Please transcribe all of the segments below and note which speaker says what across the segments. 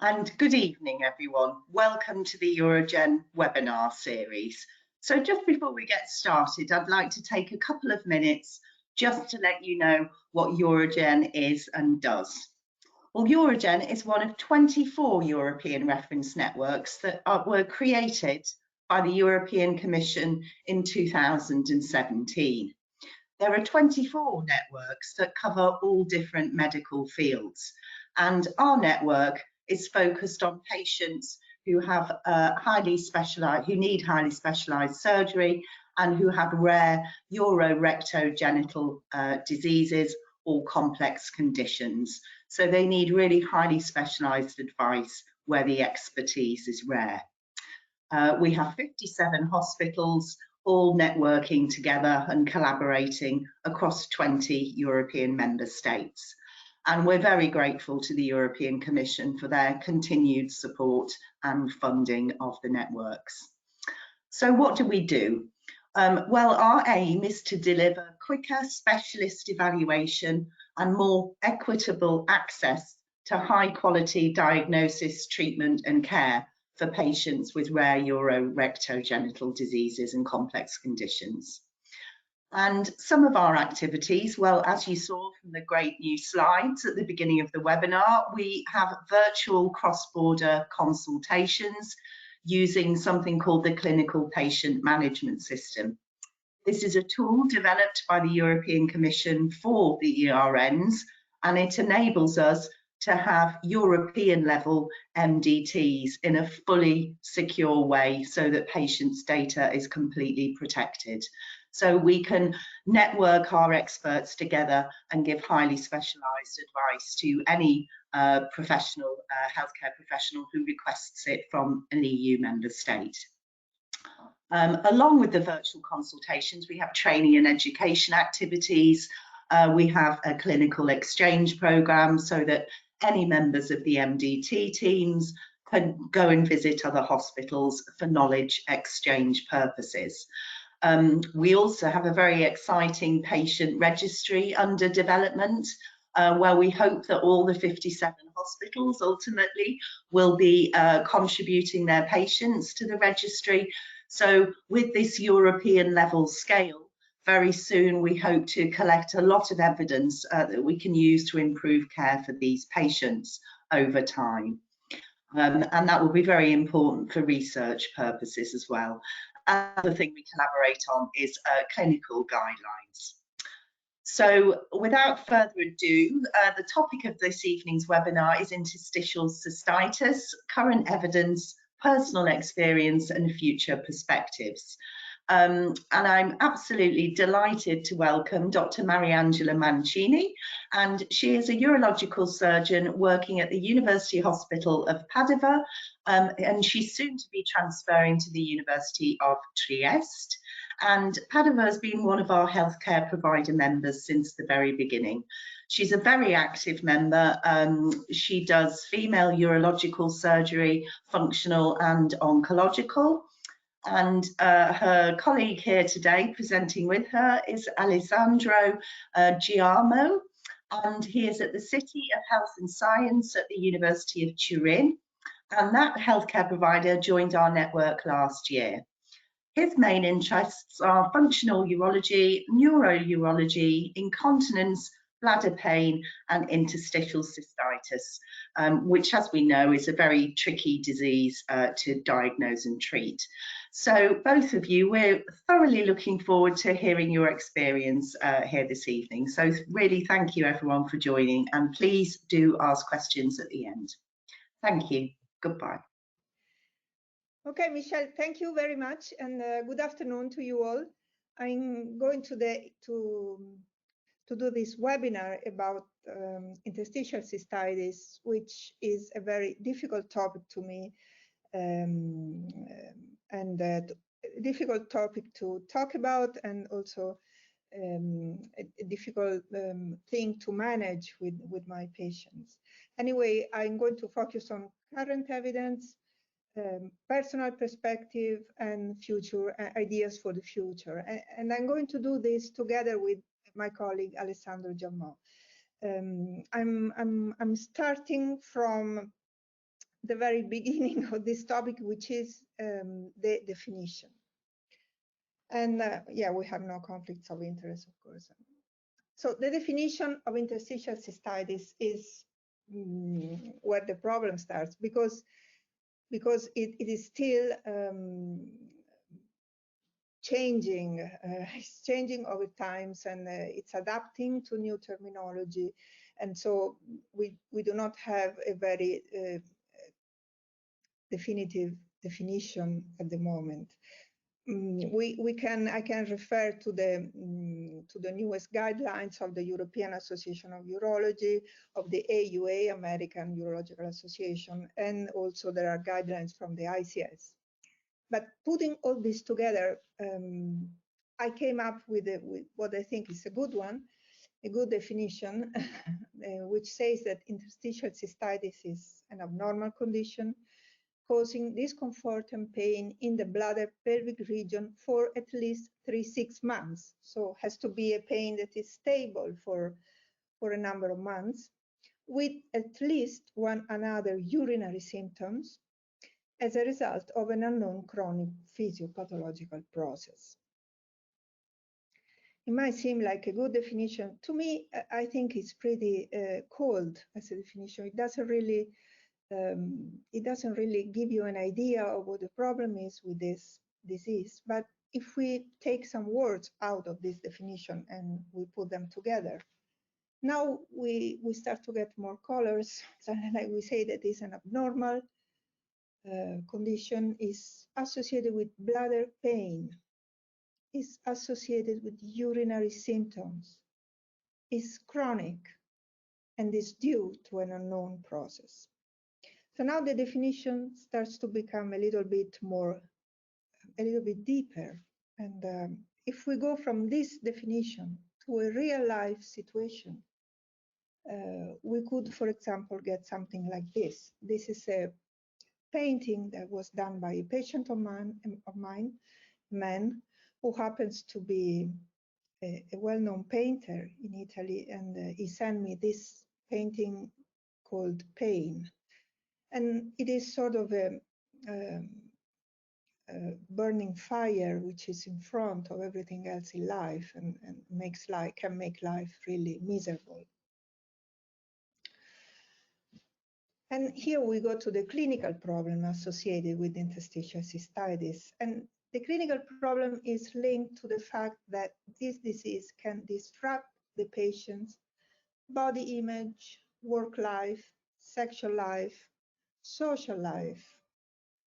Speaker 1: And good evening, everyone. Welcome to the EUROGEN webinar series. So just before we get started, I'd like to take a couple of minutes just to let you know what EUROGEN is and does. Well, EUROGEN is one of 24 European reference networks that were created by the European Commission in 2017. There are 24 networks that cover all different medical fields, and our network is focused on patients who have who need highly specialized surgery and who have rare urorectogenital diseases or complex conditions. So they need really highly specialized advice where the expertise is rare. We have 57 hospitals, all networking together and collaborating across 20 European member states. And we're very grateful to the European Commission for their continued support and funding of the networks. So what do? Well, our aim is to deliver quicker specialist evaluation and more equitable access to high quality diagnosis, treatment and care for patients with rare urorectogenital diseases and complex conditions. And some of our activities, well, as you saw from the great new slides at the beginning of the webinar, we have virtual cross-border consultations using something called the Clinical Patient Management System. This is a tool developed by the European Commission for the ERNs, and it enables us to have European level MDTs in a fully secure way so that patients' data is completely protected. So we can network our experts together and give highly specialised advice to any healthcare professional who requests it from an EU member state. Along with the virtual consultations, we have training and education activities. We have a clinical exchange programme so that any members of the MDT teams can go and visit other hospitals for knowledge exchange purposes. We also have a very exciting patient registry under development, where we hope that all the 57 hospitals ultimately will be contributing their patients to the registry. So with this European level scale, very soon we hope to collect a lot of evidence that we can use to improve care for these patients over time. And that will be very important for research purposes as well. Another thing we collaborate on is clinical guidelines. So without further ado, the topic of this evening's webinar is interstitial cystitis, current evidence, personal experience and future perspectives. And I'm absolutely delighted to welcome Dr. Mariangela Mancini, and she is a urological surgeon working at the University Hospital of Padua, and she's soon to be transferring to the University of Trieste. And Padua has been one of our healthcare provider members since the very beginning. She's a very active member. She does female urological surgery, functional and oncological. And her colleague here today presenting with her is Alessandro Giammò, and he is at the City of Health and Science at the University of Turin, and that healthcare provider joined our network last year. His main interests are functional urology, neuro-urology, incontinence, bladder pain and interstitial cystitis, which, as we know, is a very tricky disease to diagnose and treat. So both of you, we're thoroughly looking forward to hearing your experience here this evening. So really thank you everyone for joining, and please do ask questions at the end. Thank you. Goodbye.
Speaker 2: Okay, Michelle, thank you very much, and good afternoon to you all. I'm going today to do this webinar about interstitial cystitis, which is a very difficult topic to me, and a difficult topic to talk about, and also a difficult thing to manage with my patients. Anyway, I'm going to focus on current evidence, personal perspective and future ideas for the future. And I'm going to do this together with my colleague Alessandro Giammò. I'm starting from the very beginning of this topic, which is the definition. And yeah, we have no conflicts of interest, of course. So the definition of interstitial cystitis is where the problem starts, because it is still changing. It's changing over times, and it's adapting to new terminology. And so we do not have a very definitive definition at the moment. I can refer to the newest guidelines of the European Association of Urology, of the AUA, American Urological Association, and also there are guidelines from the ICS. But putting all this together, I came up with what I think is a good one, a good definition, which says that interstitial cystitis is an abnormal condition causing discomfort and pain in the bladder pelvic region for at least 6 months. So has to be a pain that is stable for a number of months, with at least one another urinary symptoms as a result of an unknown chronic physiopathological process. It might seem like a good definition. To me, I think it's pretty cold as a definition. It doesn't really give you an idea of what the problem is with this disease. But if we take some words out of this definition and we put them together, now we start to get more colors. Like we say that it's an abnormal condition, is associated with bladder pain, is associated with urinary symptoms, is chronic, and is due to an unknown process. So now the definition starts to become a little bit deeper. And if we go from this definition to a real life situation, we could, for example, get something like this. This is a painting that was done by a patient of mine, man, who happens to be a well-known painter in Italy, and he sent me this painting called Pain. And it is sort of a burning fire which is in front of everything else in life, and can make life really miserable. And here we go to the clinical problem associated with interstitial cystitis. And the clinical problem is linked to the fact that this disease can disrupt the patient's body image, work life, sexual life, social life,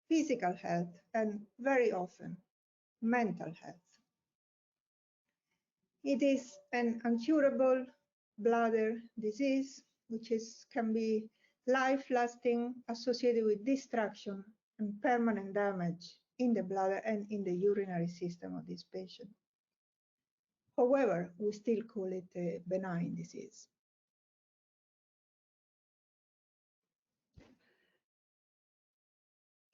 Speaker 2: physical health, and very often mental health. It is an incurable bladder disease, which can be life-lasting, associated with destruction and permanent damage in the bladder and in the urinary system of this patient. However, we still call it a benign disease.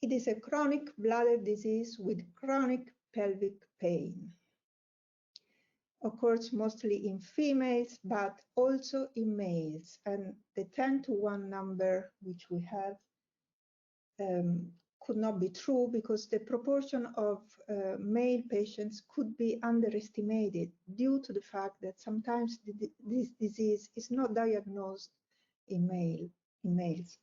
Speaker 2: It is a chronic bladder disease with chronic pelvic pain. Occurs mostly in females, but also in males. And the 10-to-1 number which we have could not be true, because the proportion of male patients could be underestimated due to the fact that sometimes this disease is not diagnosed in males.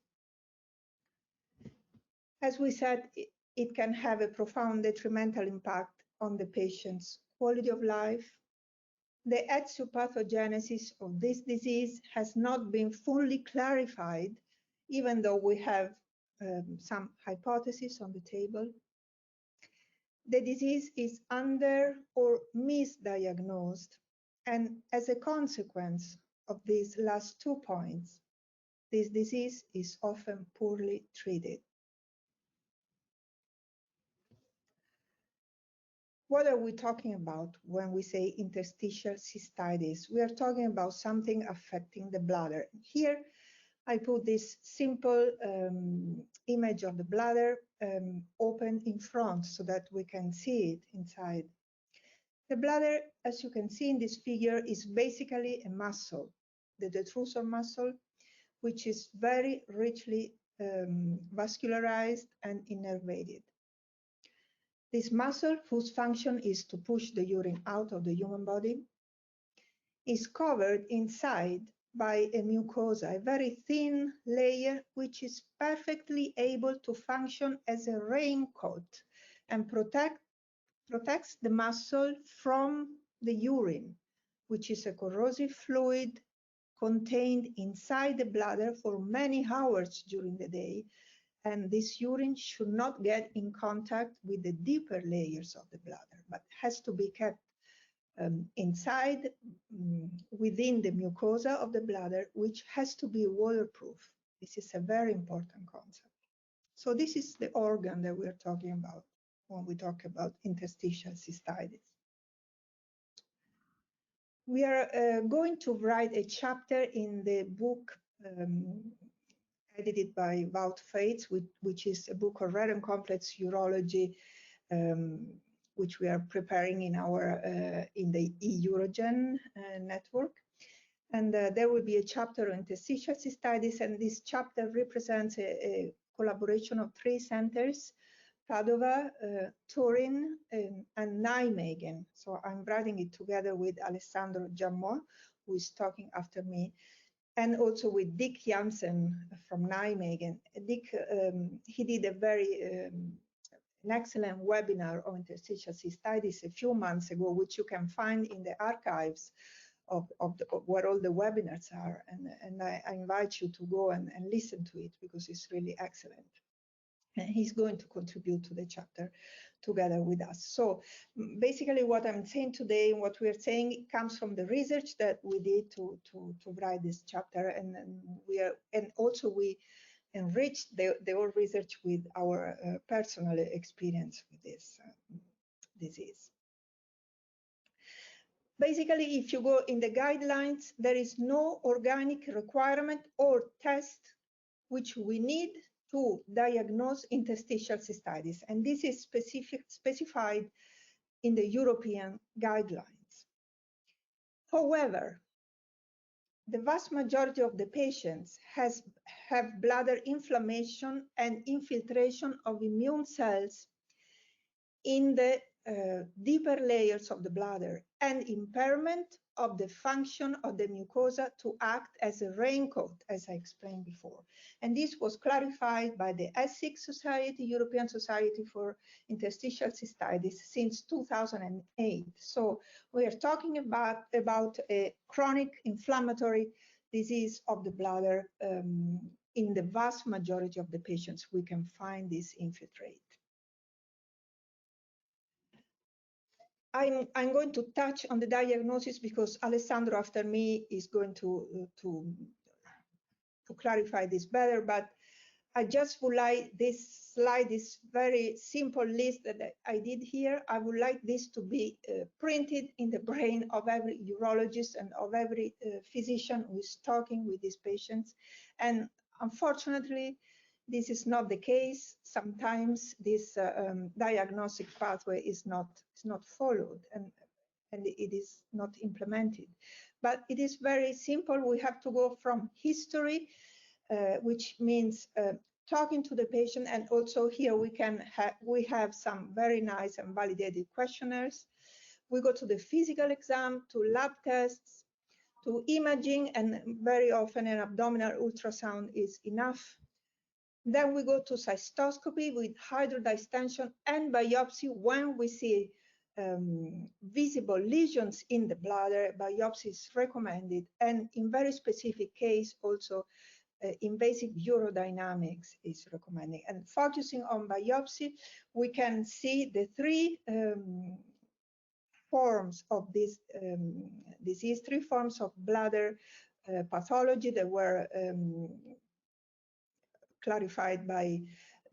Speaker 2: As we said, it can have a profound detrimental impact on the patient's quality of life. The etiopathogenesis of this disease has not been fully clarified, even though we have some hypotheses on the table. The disease is under or misdiagnosed, and as a consequence of these last 2 points, this disease is often poorly treated. What are we talking about when we say interstitial cystitis? We are talking about something affecting the bladder. Here, I put this simple image of the bladder open in front so that we can see it inside. The bladder, as you can see in this figure, is basically a muscle, the detrusor muscle, which is very richly vascularized and innervated. This muscle, whose function is to push the urine out of the human body, is covered inside by a mucosa, a very thin layer which is perfectly able to function as a raincoat and protects the muscle from the urine, which is a corrosive fluid contained inside the bladder for many hours during the day. And this urine should not get in contact with the deeper layers of the bladder, but has to be kept inside, within the mucosa of the bladder, which has to be waterproof. This is a very important concept. So this is the organ that we're talking about when we talk about interstitial cystitis. We are going to write a chapter in the book edited by Wout Fates, which is a book of rare and complex urology, which we are preparing in our in the eUROGEN network. And there will be a chapter on interstitial cystitis, and this chapter represents a collaboration of 3 centers: Padua, Turin, and Nijmegen. So I'm writing it together with Alessandro Giammò, who is talking after me, and also with Dick Jansen from Nijmegen. Dick, he did a very an excellent webinar on interstitial cystitis a few months ago, which you can find in the archives of where all the webinars are. And I invite you to go and listen to it, because it's really excellent. And he's going to contribute to the chapter together with us. So basically what I'm saying today, what we're saying, it comes from the research that we did to write this chapter. And also we enriched the whole research with our personal experience with this disease. Basically, if you go in the guidelines, there is no organic requirement or test which we need to diagnose interstitial cystitis, and this is specified in the European guidelines. However, the vast majority of the patients have bladder inflammation and infiltration of immune cells in the deeper layers of the bladder, and impairment of the function of the mucosa to act as a raincoat, as I explained before. And this was clarified by the Essex Society, European Society for Interstitial Cystitis, since 2008. So we are talking about a chronic inflammatory disease of the bladder. In the vast majority of the patients, we can find this infiltrate. I'm going to touch on the diagnosis because Alessandro after me is going to clarify this better, but I just would like this slide, this very simple list that I did here, I would like this to be printed in the brain of every urologist and of every physician who is talking with these patients. And unfortunately, this is not the case. Sometimes this diagnostic pathway is not followed and it is not implemented. But it is very simple. We have to go from history, which means talking to the patient, and also here we have some very nice and validated questionnaires. We go to the physical exam, to lab tests, to imaging, and very often an abdominal ultrasound is enough. Then we go to cystoscopy with hydrodistension and biopsy when we see visible lesions in the bladder. Biopsy is recommended, and in very specific case also invasive urodynamics is recommended. And focusing on biopsy, we can see the 3 forms of this disease, 3 forms of bladder pathology that were clarified by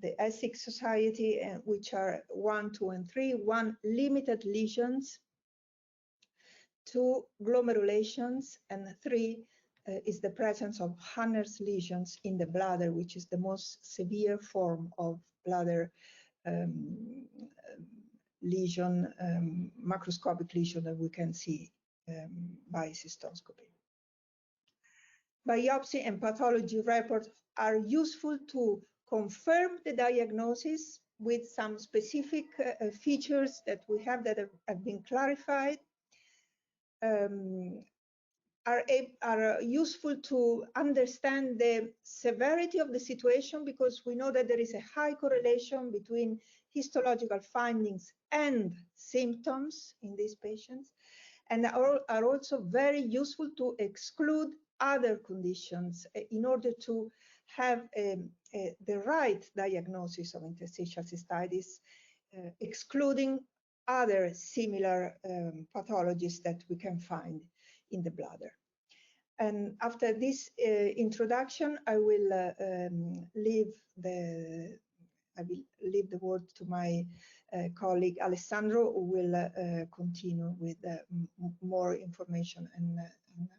Speaker 2: the Essex Society, which are 1, 2, and 3. 1, limited lesions, 2, glomerulations, and 3 is the presence of Hanner's lesions in the bladder, which is the most severe form of bladder lesion, macroscopic lesion that we can see by cystoscopy. Biopsy and pathology report are useful to confirm the diagnosis with some specific features that we have that have been clarified, are useful to understand the severity of the situation, because we know that there is a high correlation between histological findings and symptoms in these patients, and are also very useful to exclude other conditions in order to have the right diagnosis of interstitial cystitis, excluding other similar pathologies that we can find in the bladder. And after this introduction, I will leave the word to my colleague Alessandro, who will continue with more information and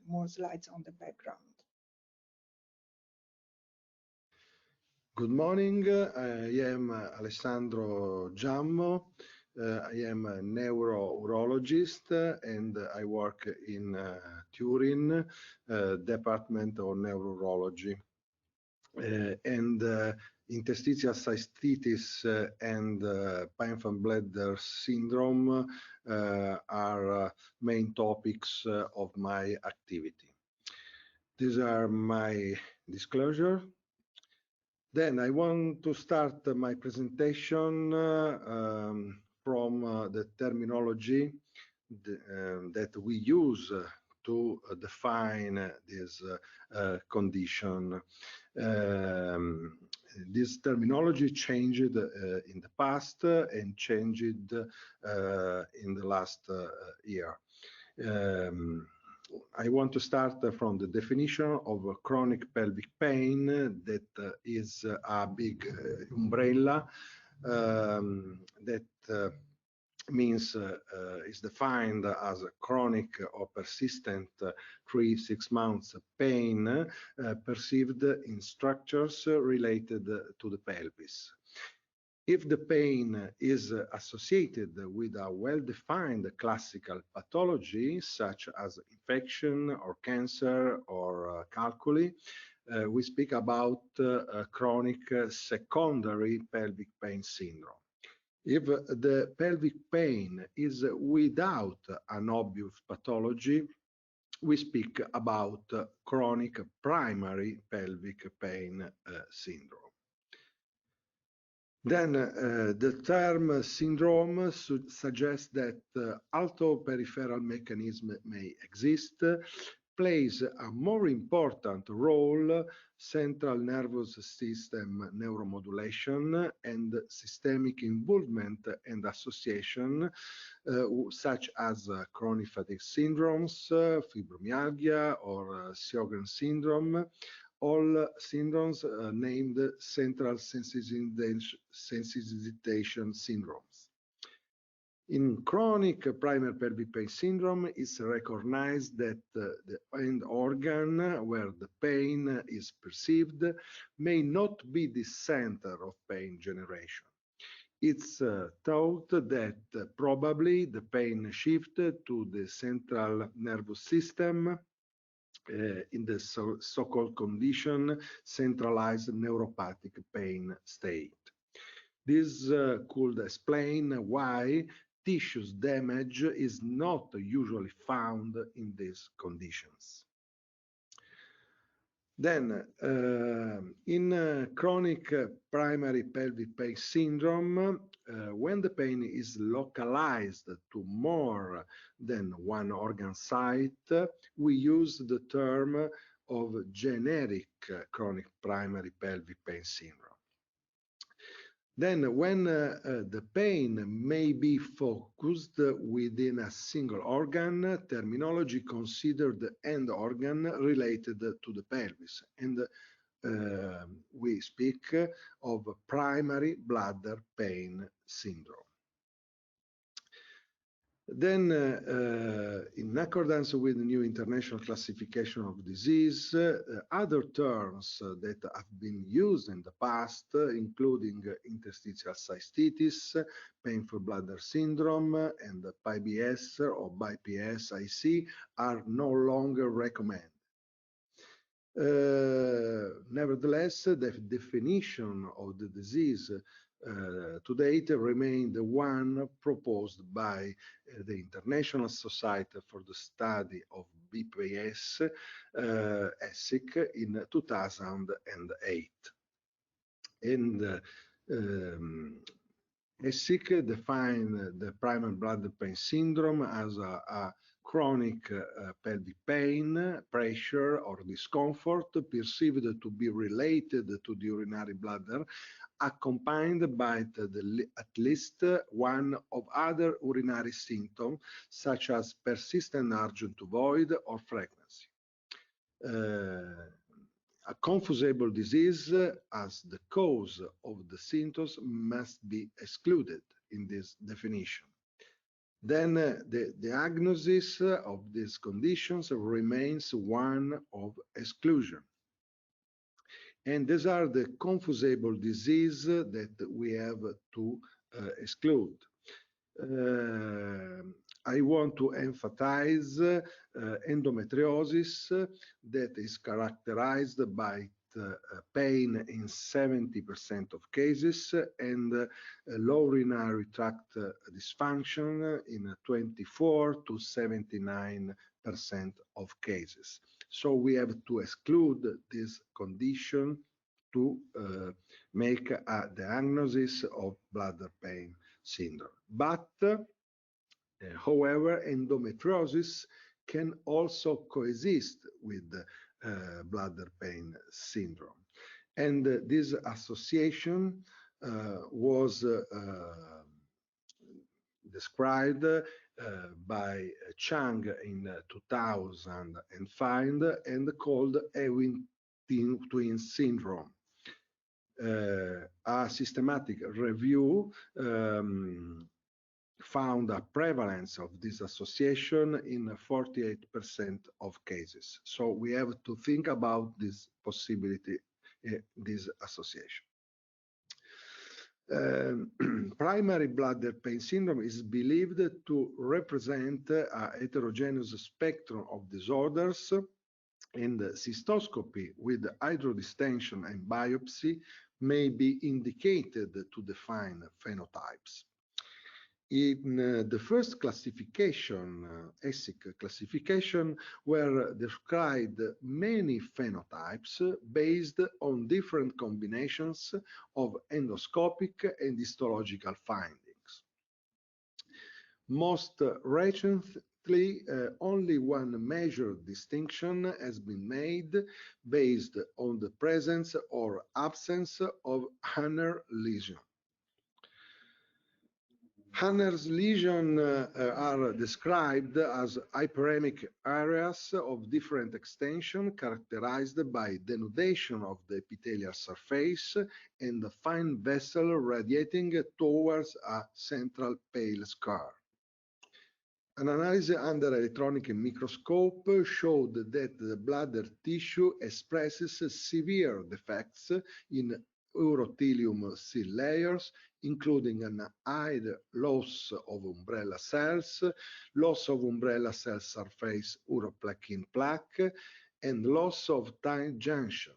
Speaker 2: more slides on the background.
Speaker 3: Good morning. I am Alessandro Giammò. I am a neuro-urologist and I work in Turin, Department of Neuro-Urology. And interstitial cystitis and painful bladder syndrome are main topics of my activity. These are my disclosure. Then I want to start my presentation from the terminology that we use to define this condition. This terminology changed in the past and changed in the last year. I want to start from the definition of chronic pelvic pain, that is a big umbrella that means is defined as a chronic or persistent 3-6 months pain perceived in structures related to the pelvis. If the pain is associated with a well-defined classical pathology, such as infection or cancer or calculi, we speak about chronic secondary pelvic pain syndrome. If the pelvic pain is without an obvious pathology, we speak about chronic primary pelvic pain syndrome. Then the term syndrome suggests that although peripheral mechanism may exist, plays a more important role central nervous system neuromodulation and systemic involvement and association, such as chronic fatigue syndromes, fibromyalgia, or Sjögren syndrome. All syndromes named central sensitization syndromes. In chronic primary pelvic pain syndrome, it's recognized that the end organ where the pain is perceived may not be the center of pain generation. It's thought that probably the pain shifted to the central nervous system in the so-called condition centralized neuropathic pain state. This could explain why tissues damage is not usually found in these conditions. Then, in chronic primary pelvic pain syndrome, when the pain is localized to more than one organ site, we use the term of generic chronic primary pelvic pain syndrome. Then, when the pain may be focused within a single organ, terminology considered the end organ related to the pelvis, and we speak of primary bladder pain syndrome. Then, in accordance with the new international classification of disease, other terms that have been used in the past, including interstitial cystitis, painful bladder syndrome, and PBS or BIPS-IC, are no longer recommended. Nevertheless, the definition of the disease to date remained the one proposed by the International Society for the Study of BPS, ESIC, in 2008. And ESIC defined the primary bladder pain syndrome as a chronic pelvic pain, pressure, or discomfort perceived to be related to the urinary bladder, accompanied by at least one of other urinary symptoms, such as persistent urgent to void or frequency. A confusable disease as the cause of the symptoms must be excluded in this definition. Then the diagnosis of these conditions remains one of exclusion. And these are the confusable disease that we have to exclude. I want to emphasize endometriosis that is characterized by pain in 70% of cases and low urinary tract dysfunction in 24 to 79% of cases. So we have to exclude this condition to make a diagnosis of bladder pain syndrome. But however, endometriosis can also coexist with bladder pain syndrome. And this association was described by Chang in 2005 and called Ewing twin syndrome. A systematic review found a prevalence of this association in 48% of cases. So we have to think about this possibility, this association. Primary bladder pain syndrome is believed to represent a heterogeneous spectrum of disorders, and cystoscopy with hydrodistension and biopsy may be indicated to define phenotypes. In the first classification, ESIC classification, were described many phenotypes based on different combinations of endoscopic and histological findings. Most recently, only one major distinction has been made based on the presence or absence of Hanner lesion. Hanner's lesions are described as hyperemic areas of different extension characterized by denudation of the epithelial surface and a fine vessel radiating towards a central pale scar. An analysis under electronic microscope showed that the bladder tissue expresses severe defects in urothelium cell layers, including an high loss of umbrella cells, loss of umbrella cell surface uroplakin plaque, and loss of tight junction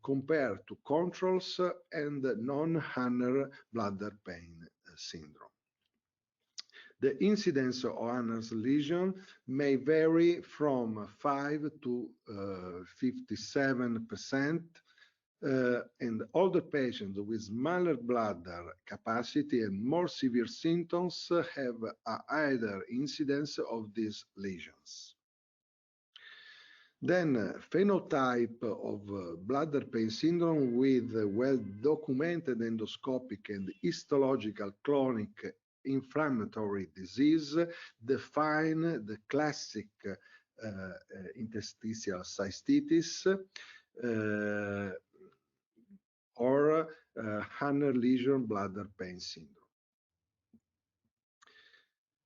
Speaker 3: compared to controls and non-Hanner bladder pain syndrome. The incidence of Hanner's lesion may vary from 5 to 57%. And older patients with smaller bladder capacity and more severe symptoms have a higher incidence of these lesions. Then, phenotype of bladder pain syndrome with well-documented endoscopic and histological chronic inflammatory disease define the classic interstitial cystitis or Hanner lesion bladder pain syndrome.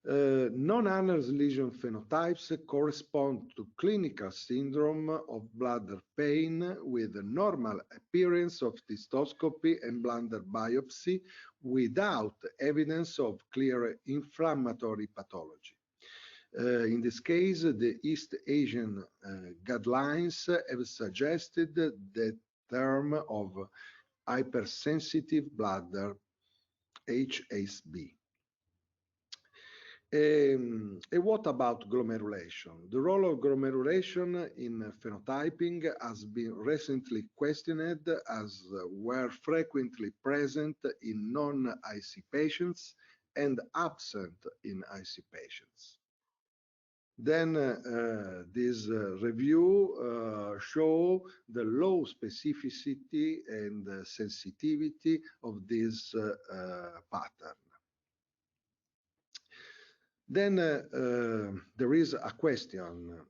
Speaker 3: Non-Hanner lesion phenotypes correspond to clinical syndrome of bladder pain with a normal appearance of cystoscopy and bladder biopsy without evidence of clear inflammatory pathology. In this case, the East Asian guidelines have suggested the term of hypersensitive bladder, HSB. And what about glomerulation? The role of glomerulation in phenotyping has been recently questioned as were frequently present in non-IC patients and absent in IC patients. Then this review show the low specificity and sensitivity of this pattern. Then there is a question.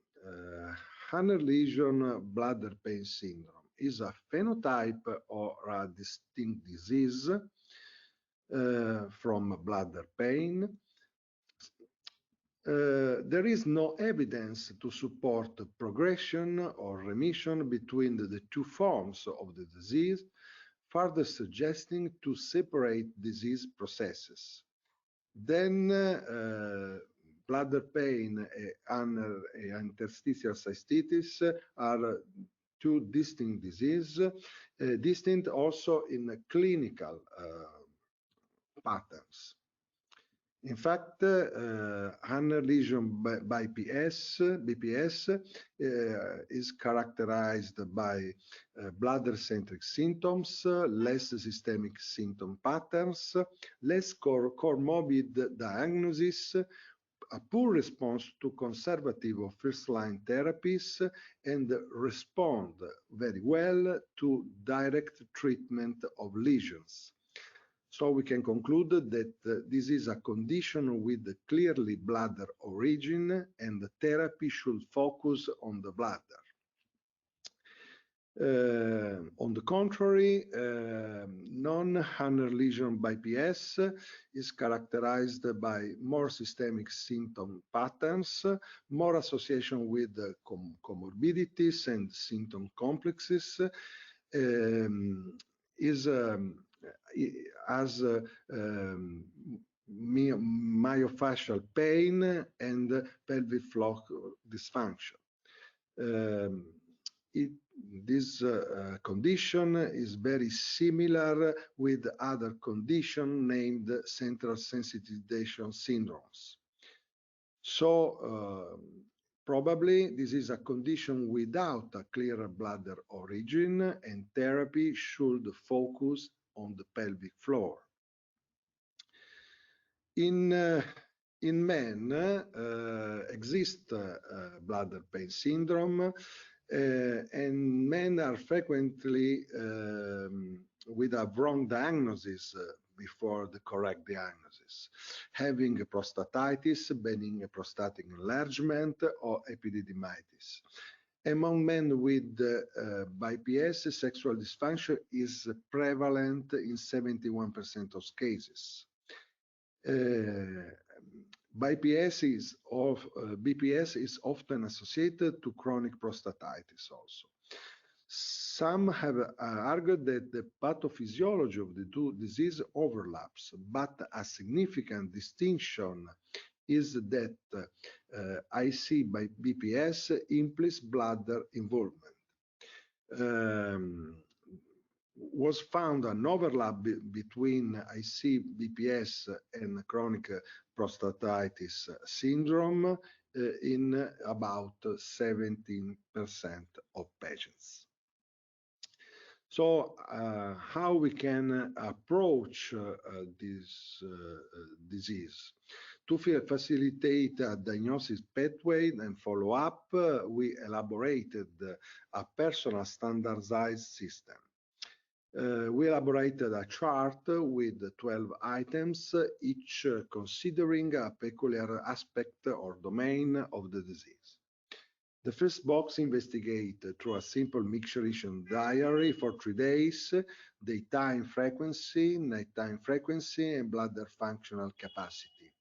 Speaker 3: Hanner lesion bladder pain syndrome is a phenotype or a distinct disease from bladder pain. There is no evidence to support progression or remission between the two forms of the disease, further suggesting to separate disease processes. Then bladder pain and interstitial cystitis are two distinct diseases, distinct also in clinical patterns. In fact, Hanner lesion by BPS is characterized by bladder-centric symptoms, less systemic symptom patterns, less comorbid diagnosis, a poor response to conservative or first-line therapies, and respond very well to direct treatment of lesions. So we can conclude that this is a condition with clearly bladder origin, and the therapy should focus on the bladder. On the contrary, non-Hanner lesion by PS is characterized by more systemic symptom patterns, more association with comorbidities and symptom complexes, has myofascial pain and pelvic floor dysfunction. This condition is very similar with other conditions named central sensitization syndromes. So probably this is a condition without a clear bladder origin, and therapy should focus on the pelvic floor. In men exists bladder pain syndrome, and men are frequently with a wrong diagnosis before the correct diagnosis, having prostatitis, benign prostatic enlargement, or epididymitis. Among men with BPS, sexual dysfunction is prevalent in 71% of cases. BPS is often associated to chronic prostatitis also. Some have argued that the pathophysiology of the two diseases overlaps, but a significant distinction is that IC by BPS implies bladder involvement. Was found an overlap between IC BPS and chronic prostatitis syndrome in about 17% of patients. So how we can approach this disease? To facilitate a diagnosis pathway and follow-up, we elaborated a personal standardized system. We elaborated a chart with 12 items, each considering a peculiar aspect or domain of the disease. The first box investigates through a simple mixturation diary for 3 days, daytime frequency, nighttime frequency, and bladder functional capacity.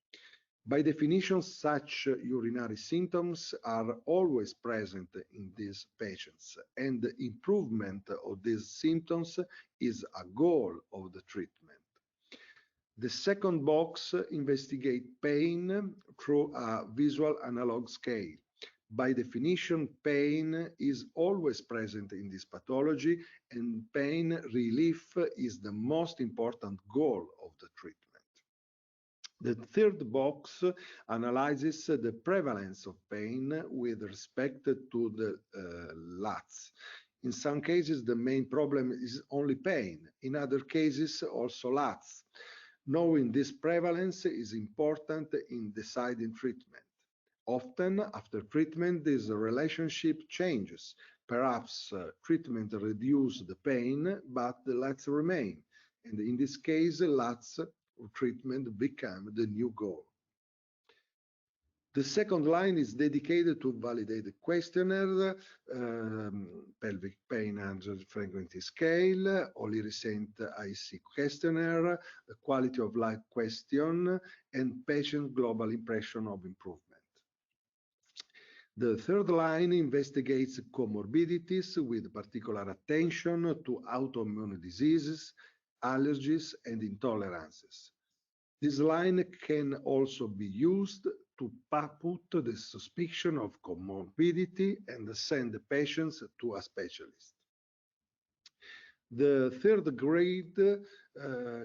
Speaker 3: By definition, such urinary symptoms are always present in these patients, and the improvement of these symptoms is a goal of the treatment. The second box investigates pain through a visual analog scale. By definition, pain is always present in this pathology, and pain relief is the most important goal of the treatment. The third box analyzes the prevalence of pain with respect to the LUTs. In some cases, the main problem is only pain. In other cases, also LUTs. Knowing this prevalence is important in deciding treatment. Often, after treatment, this relationship changes. Perhaps treatment reduces the pain, but the LUTs remain. And in this case, LUTs treatment become the new goal. The second line is dedicated to validated questionnaires, pelvic pain and frequency scale, Holy Recent IC questionnaire, the quality of life question, and patient global impression of improvement. The third line investigates comorbidities with particular attention to autoimmune diseases, allergies, and intolerances. This line can also be used to put the suspicion of comorbidity and send the patients to a specialist. The third grade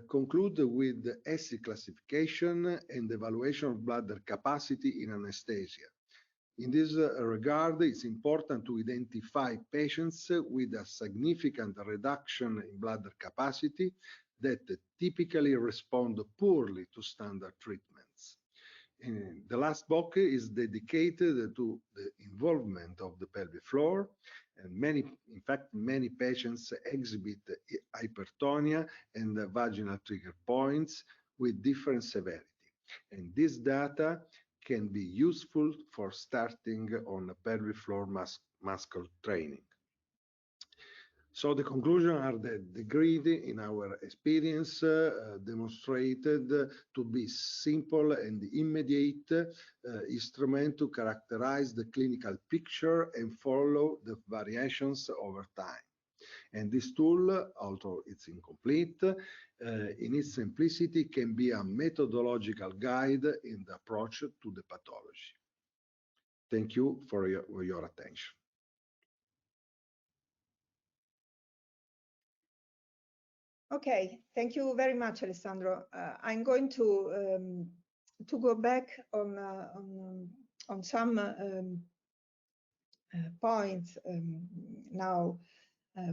Speaker 3: concludes with the ESSI classification and evaluation of bladder capacity in anesthesia. In this regard, it's important to identify patients with a significant reduction in bladder capacity that typically respond poorly to standard treatments. The last box is dedicated to the involvement of the pelvic floor, and in fact, many patients exhibit hypertonia and vaginal trigger points with different severity. And this data can be useful for starting on pelvic floor muscle training. So the conclusion are that the grid, in our experience, demonstrated to be simple and immediate instrument to characterize the clinical picture and follow the variations over time. And this tool, although it's incomplete, in its simplicity can be a methodological guide in the approach to the pathology. Thank you for your attention.
Speaker 2: Okay, thank you very much, Alessandro. I'm going to go back on some points now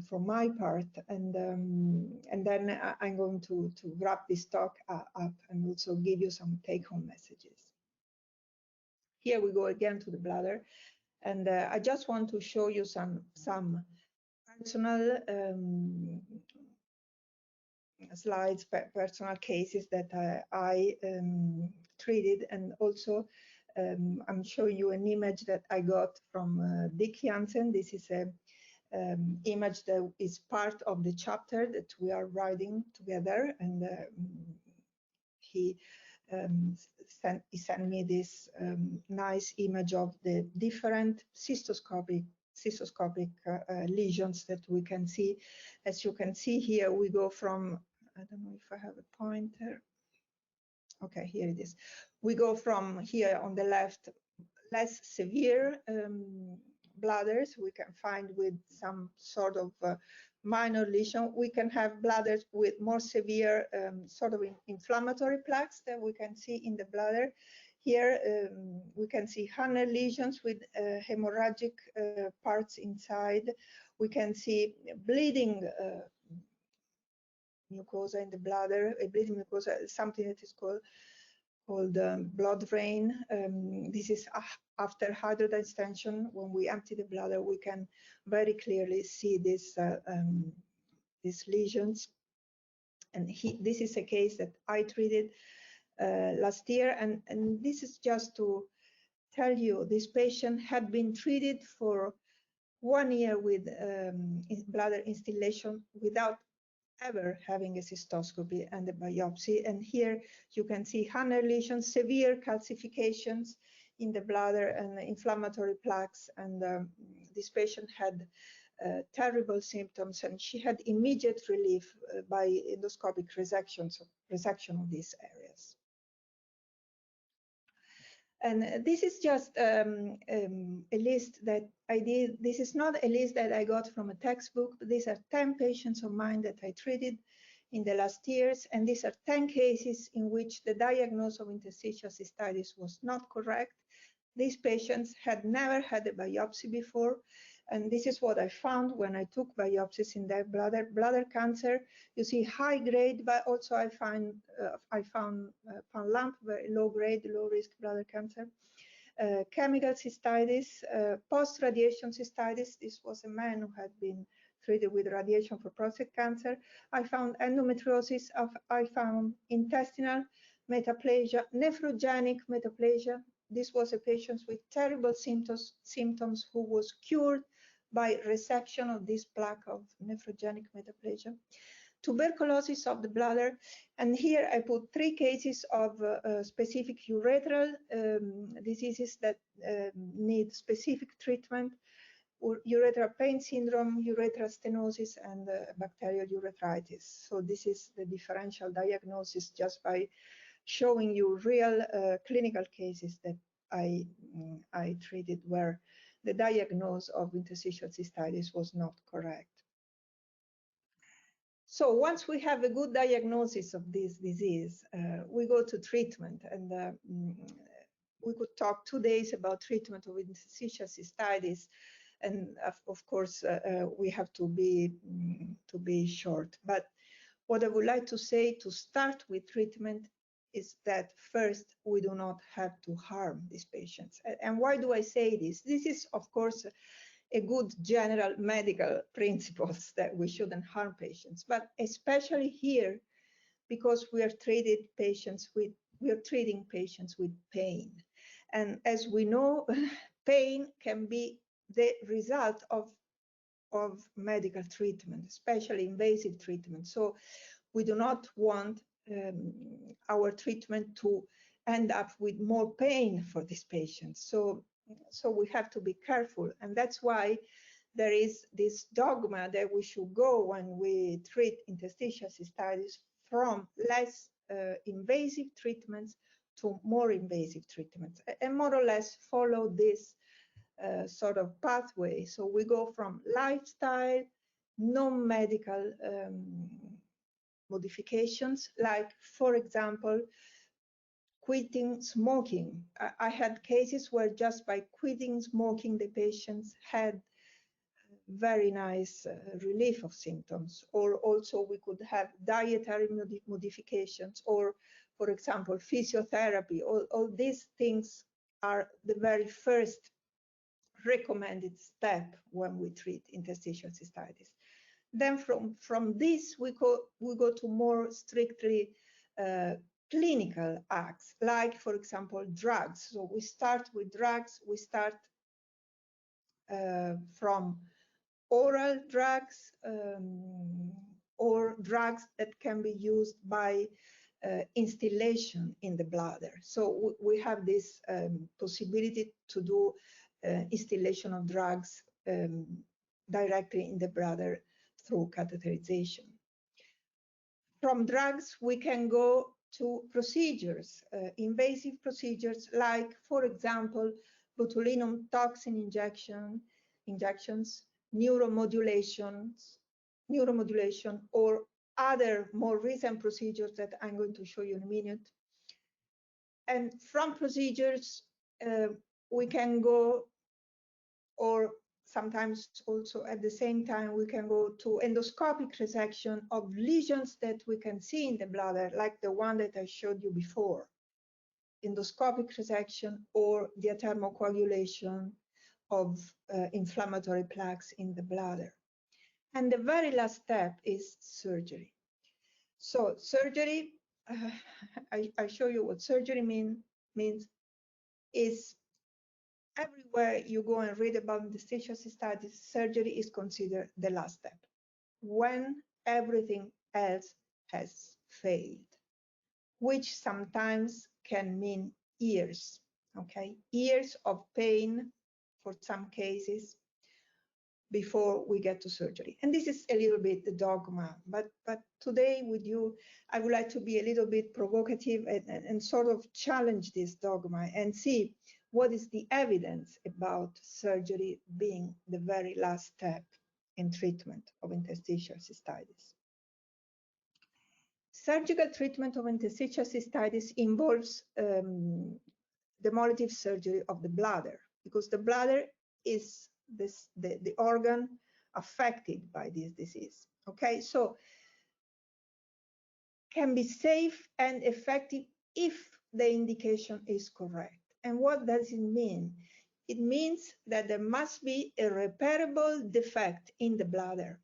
Speaker 2: from my part, and then I'm going to wrap this talk up and also give you some take-home messages. Here we go again to the bladder, and I just want to show you some personal slides, personal cases that I treated, and also I'm showing you an image that I got from Dick Jansen. This is a image that is part of the chapter that we are writing together, and he sent me this nice image of the different cystoscopic lesions that we can see. As you can see here, we go from, I don't know if I have a pointer. Okay, here it is. We go from here on the left, less severe bladders we can find with some sort of minor lesion. We can have bladders with more severe sort of inflammatory plaques that we can see in the bladder. Here we can see Hanner lesions with hemorrhagic parts inside. We can see bleeding mucosa in the bladder, a bleeding mucosa, something that is called blood vein. This is after hydroid distension. When we empty the bladder, we can very clearly see this, these lesions. And this is a case that I treated last year, and this is just to tell you this patient had been treated for 1 year with bladder instillation without ever having a cystoscopy and a biopsy. And here you can see Hanner lesions, severe calcifications in the bladder and inflammatory plaques. And this patient had terrible symptoms, and she had immediate relief by endoscopic resection of these areas. And this is just a list that I did. This is not a list that I got from a textbook. These are 10 patients of mine that I treated in the last years, and these are 10 cases in which the diagnosis of interstitial cystitis was not correct. These patients had never had a biopsy before, and this is what I found when I took biopsies in their bladder cancer. You see high grade, but also I found lump, very low grade, low risk bladder cancer. Chemical cystitis, post-radiation cystitis. This was a man who had been treated with radiation for prostate cancer. I found endometriosis. I found intestinal metaplasia, nephrogenic metaplasia. This was a patient with terrible symptoms who was cured by resection of this plaque of nephrogenic metaplasia. Tuberculosis of the bladder, and here I put 3 cases of specific urethral diseases that need specific treatment: urethral pain syndrome, urethral stenosis, and bacterial urethritis. So this is the differential diagnosis just by showing you real clinical cases that I treated where the diagnosis of interstitial cystitis was not correct. So once we have a good diagnosis of this disease, we go to treatment, and we could talk 2 days about treatment of interstitial cystitis, and of course we have to be short. But what I would like to say to start with treatment is that first, we do not have to harm these patients. And why do I say this? This is, of course, a good general medical principles that we shouldn't harm patients, but especially here, because we are treating patients with pain. And as we know, pain can be the result of medical treatment, especially invasive treatment. So we do not want our treatment to end up with more pain for these patients. So we have to be careful, and that's why there is this dogma that we should go when we treat interstitial cystitis from less invasive treatments to more invasive treatments, and more or less follow this sort of pathway. So we go from lifestyle, non-medical modifications, like, for example, quitting smoking. I had cases where just by quitting smoking, the patients had very nice relief of symptoms. Or also we could have dietary modifications, or, for example, physiotherapy. All these things are the very first recommended step when we treat interstitial cystitis. Then from this, we go to more strictly clinical acts, like, for example, drugs. So we start with drugs. We start from oral drugs or drugs that can be used by instillation in the bladder. So we have this possibility to do instillation of drugs directly in the bladder through catheterization. From drugs, we can go to procedures, invasive procedures, like, for example, botulinum toxin injections, neuromodulation, or other more recent procedures that I'm going to show you in a minute. And from procedures, we can go, or sometimes also at the same time, we can go to endoscopic resection of lesions that we can see in the bladder, like the one that I showed you before. Endoscopic resection or diathermocoagulation of inflammatory plaques in the bladder. And the very last step is surgery. So surgery, I show you what surgery means is everywhere you go and read about interstitial cystitis, surgery is considered the last step, when everything else has failed, which sometimes can mean years, okay? Years of pain for some cases, before we get to surgery. And this is a little bit the dogma, but today with you, I would like to be a little bit provocative and sort of challenge this dogma and see what is the evidence about surgery being the very last step in treatment of interstitial cystitis. Surgical treatment of interstitial cystitis involves demolitive surgery of the bladder, because the bladder is the organ affected by this disease. Okay, so can be safe and effective if the indication is correct. And what does it mean? It means that there must be a repairable defect in the bladder.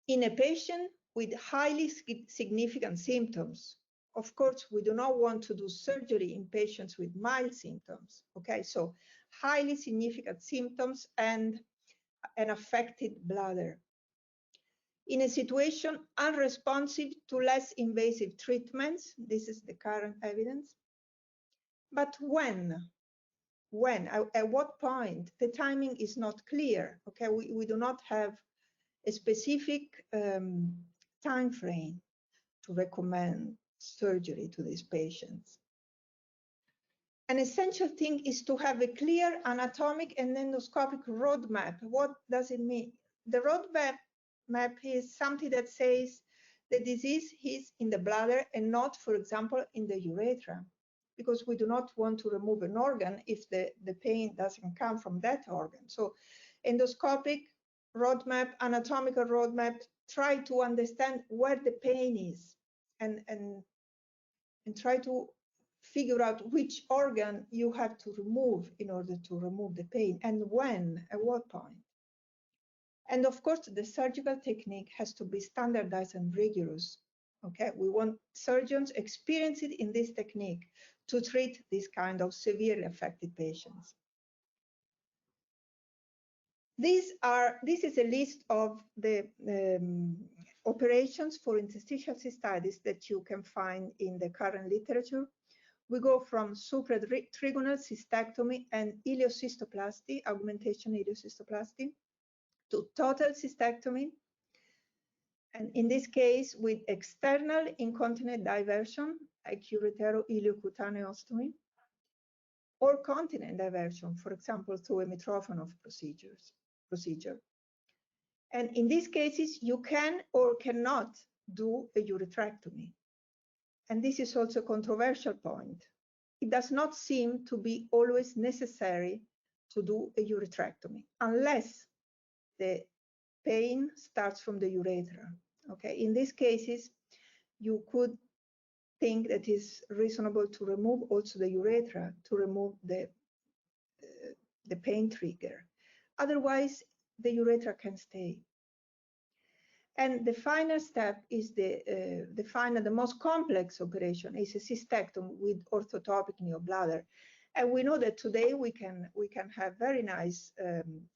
Speaker 2: In a patient with highly significant symptoms, of course, we do not want to do surgery in patients with mild symptoms. Okay, so highly significant symptoms and an affected bladder. In a situation unresponsive to less invasive treatments, this is the current evidence. But when, at what point? The timing is not clear. Okay, we do not have a specific time frame to recommend surgery to these patients. An essential thing is to have a clear anatomic and endoscopic roadmap. What does it mean? The roadmap is something that says the disease is in the bladder and not, for example, in the urethra, because we do not want to remove an organ if the pain doesn't come from that organ. So endoscopic roadmap, anatomical roadmap, try to understand where the pain is and try to figure out which organ you have to remove in order to remove the pain, and when, at what point. And of course, the surgical technique has to be standardized and rigorous. Okay, we want surgeons experienced in this technique to treat this kind of severely affected patients. This is a list of the operations for interstitial cystitis that you can find in the current literature. We go from supratrigonal cystectomy and ileocystoplasty, augmentation ileocystoplasty, to total cystectomy, and in this case with external incontinent diversion, like uretero-ileocutaneostomy, or continent diversion, for example, through a Mitrofanov procedure. And in these cases, you can or cannot do a uretrectomy. And this is also a controversial point. It does not seem to be always necessary to do a uretrectomy unless the pain starts from the urethra. Okay, in these cases, you could think that it's reasonable to remove also the urethra to remove the pain trigger. Otherwise, the urethra can stay. And the final step is the most complex operation is a cystectomy with orthotopic neobladder. And we know that today we can have very nice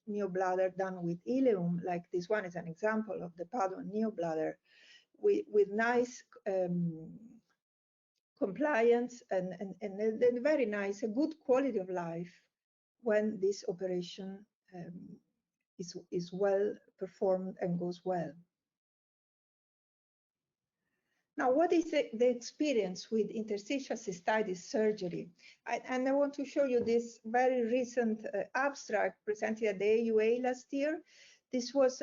Speaker 2: neobladder done with ileum, like this one is an example of the Padua neobladder with nice compliance and very nice, a good quality of life when this operation is well performed and goes well. Now, what is the experience with interstitial cystitis surgery? And I want to show you this very recent abstract presented at the AUA last year. This was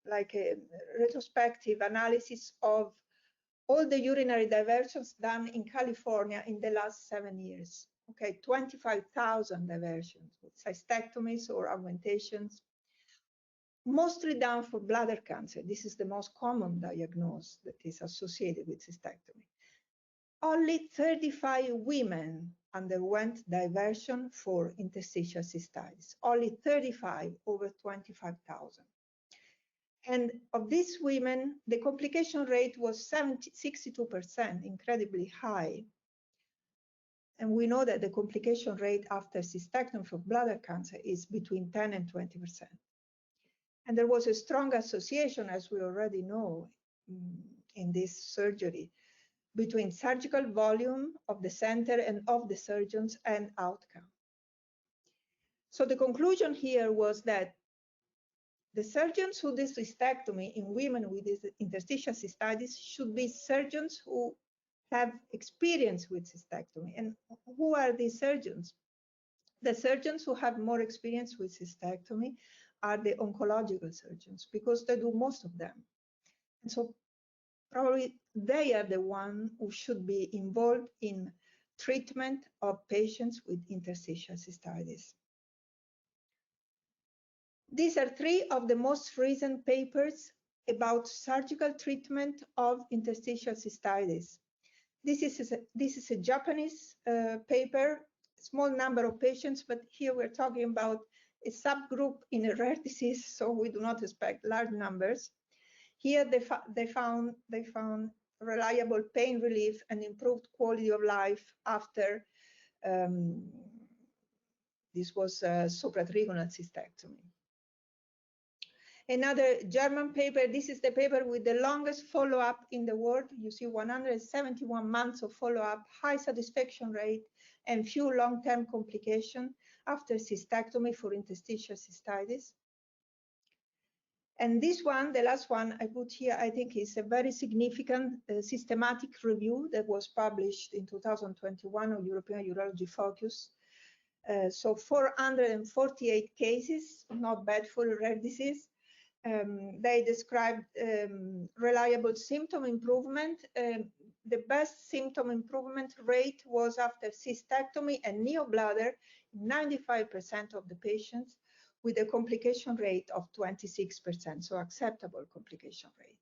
Speaker 2: like a retrospective analysis of all the urinary diversions done in California in the last 7 years. Okay, 25,000 diversions with cystectomies or augmentations, mostly done for bladder cancer. This is the most common diagnosis that is associated with cystectomy. Only 35 women underwent diversion for interstitial cystitis. Only 35 over 25,000. And of these women, the complication rate was 62%, incredibly high. And we know that the complication rate after cystectomy for bladder cancer is between 10 and 20%. And there was a strong association, as we already know, in this surgery between surgical volume of the center and of the surgeons and outcome. So the conclusion here was that the surgeons who do cystectomy in women with interstitial cystitis should be surgeons who have experience with cystectomy. And who are these surgeons? The surgeons who have more experience with cystectomy are the oncological surgeons, because they do most of them. And so probably they are the ones who should be involved in treatment of patients with interstitial cystitis. These are three of the most recent papers about surgical treatment of interstitial cystitis. This is a Japanese paper, small number of patients, but here we're talking about a subgroup in a rare disease, so we do not expect large numbers. Here they found reliable pain relief and improved quality of life after this was supratrigonal cystectomy. Another German paper, this is the paper with the longest follow-up in the world. You see 171 months of follow-up, high satisfaction rate, and few long-term complications after cystectomy for interstitial cystitis. And this one, the last one I put here, I think is a very significant systematic review that was published in 2021 on European Urology Focus. So 448 cases, not bad for a rare disease. They described reliable symptom improvement. The best symptom improvement rate was after cystectomy and neobladder in 95% of the patients, with a complication rate of 26%, so acceptable complication rate.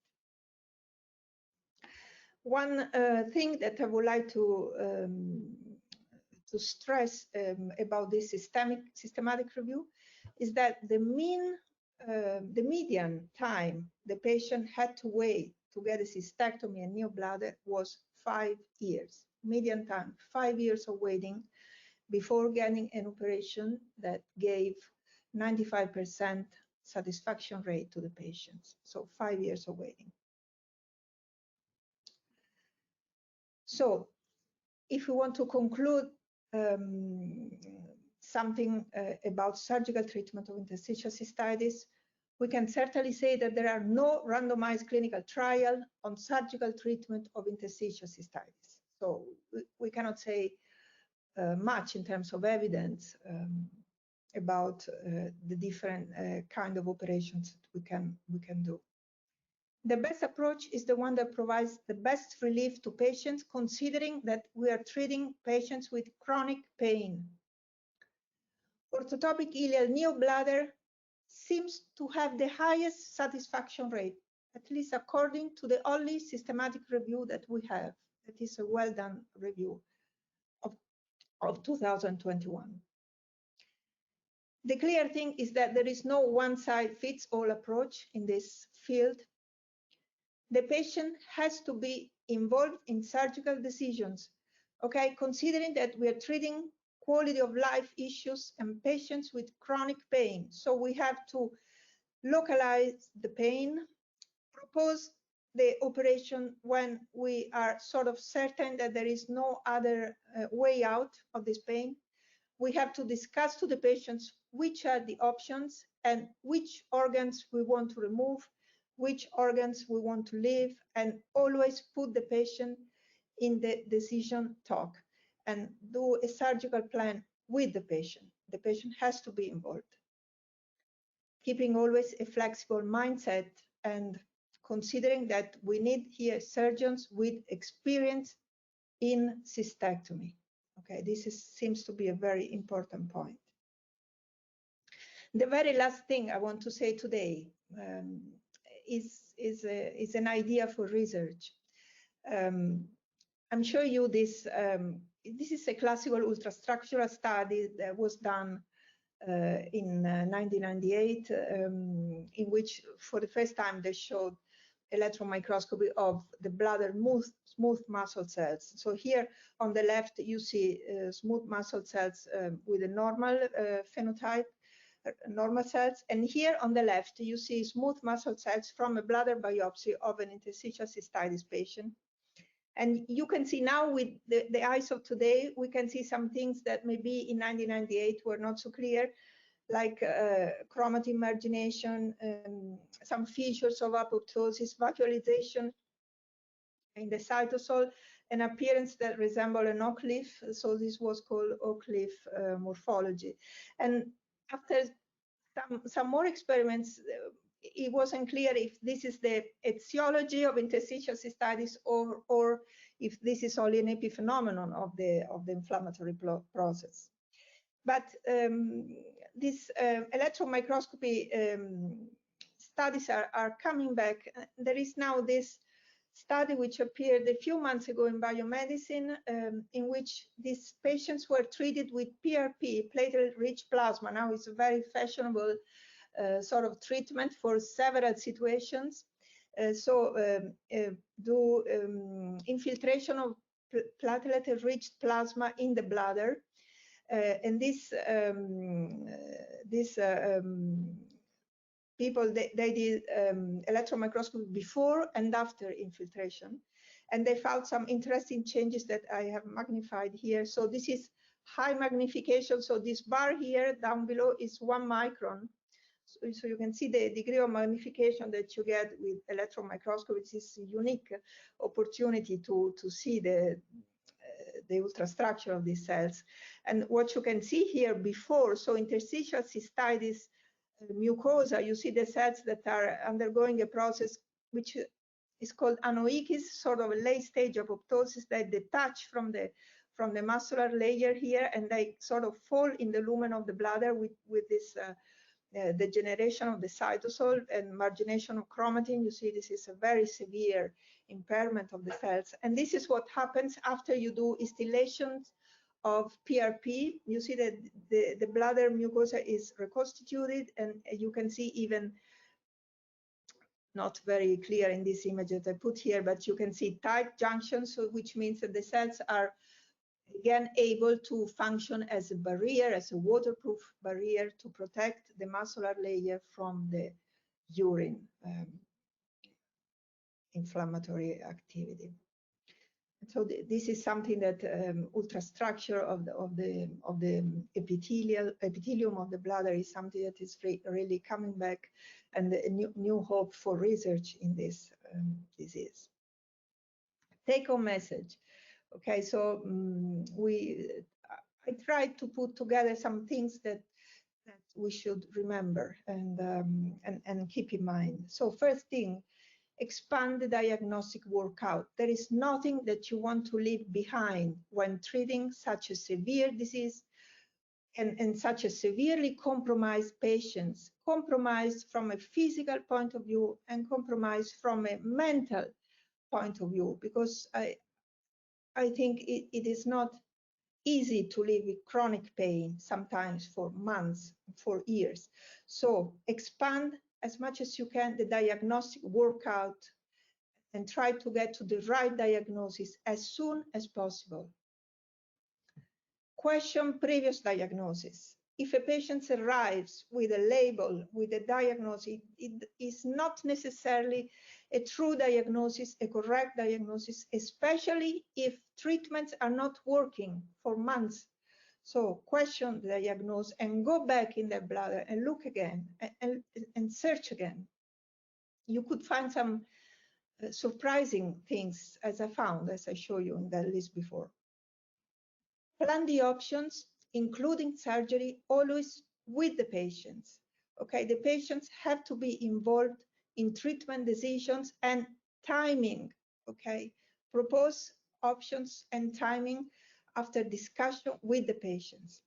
Speaker 2: One thing that I would like to stress about this systematic review is that the median time the patient had to wait to get a cystectomy and neobladder was 5 years. Median time, 5 years of waiting before getting an operation that gave 95% satisfaction rate to the patients. So 5 years of waiting. So if we want to conclude something about surgical treatment of interstitial cystitis, we can certainly say that there are no randomized clinical trial on surgical treatment of interstitial cystitis. So we cannot say much in terms of evidence about the different kind of operations that we can do. The best approach is the one that provides the best relief to patients, considering that we are treating patients with chronic pain. Orthotopic ileal neobladder seems to have the highest satisfaction rate, at least according to the only systematic review that we have. That is a well-done review of 2021. The clear thing is that there is no one-size-fits-all approach in this field. The patient has to be involved in surgical decisions, okay, considering that we are treating quality of life issues and patients with chronic pain. So we have to localize the pain, propose the operation when we are sort of certain that there is no other way out of this pain. We have to discuss to the patients which are the options and which organs we want to remove, which organs we want to leave, and always put the patient in the decision talk and do a surgical plan with the patient. The patient has to be involved. Keeping always a flexible mindset and considering that we need here surgeons with experience in cystectomy. Okay, this seems to be a very important point. The very last thing I want to say today is an idea for research. I'm showing you this. This is a classical ultrastructural study that was done in 1998, in which for the first time they showed electron microscopy of the bladder smooth muscle cells. So here on the left you see smooth muscle cells with a normal phenotype, normal cells, and here on the left you see smooth muscle cells from a bladder biopsy of an interstitial cystitis patient. And you can see now with the eyes of today, we can see some things that maybe in 1998 were not so clear. like chromatin margination, some features of apoptosis, vacuolization in the cytosol, an appearance that resembled an oak leaf. So this was called oak leaf morphology. And after some more experiments, it wasn't clear if this is the etiology of interstitial cystitis or if this is only an epiphenomenon of the inflammatory process. But these electron microscopy studies are coming back. There is now this study which appeared a few months ago in Biomedicine, in which these patients were treated with PRP, platelet-rich plasma. Now it's a very fashionable sort of treatment for several situations. Do infiltration of platelet-rich plasma in the bladder. And people, they did electron microscopy before and after infiltration. And they found some interesting changes that I have magnified here. So this is high magnification. So this bar here down below is 1 micron. So you can see the degree of magnification that you get with electron microscopy. This is a unique opportunity to see the ultrastructure of these cells. And what you can see here before, so interstitial cystitis mucosa, you see the cells that are undergoing a process which is called anoikis, sort of a late stage of apoptosis. They detach from the muscular layer here, and they sort of fall in the lumen of the bladder with this degeneration of the cytosol and margination of chromatin. You see this is a very severe impairment of the cells. And this is what happens after you do instillations of PRP. You see that the bladder mucosa is reconstituted, and you can see, even not very clear in this image that I put here, but you can see tight junctions, so which means that the cells are again able to function as a barrier, as a waterproof barrier to protect the muscular layer from the urine inflammatory activity. So this is something that ultrastructure of the epithelium of the bladder is something that is really coming back, and a new hope for research in this disease. Take-home message. Okay, so I tried to put together some things that we should remember and keep in mind. So first thing, expand the diagnostic workup. There is nothing that you want to leave behind when treating such a severe disease and such a severely compromised patients, compromised from a physical point of view and compromised from a mental point of view, because I think it is not easy to live with chronic pain, sometimes for months, for years. So expand as much as you can the diagnostic workup and try to get to the right diagnosis as soon as possible. Question previous diagnosis. If a patient arrives with a label, with a diagnosis, it is not necessarily a true diagnosis, a correct diagnosis, especially if treatments are not working for months. So question the diagnosis and go back in the bladder and look again and search again. You could find some surprising things, as I found, as I showed you in that list before. Plan the options, including surgery, always with the patients. Okay, the patients have to be involved in treatment decisions and timing. Okay, propose options and timing after discussion with the patients.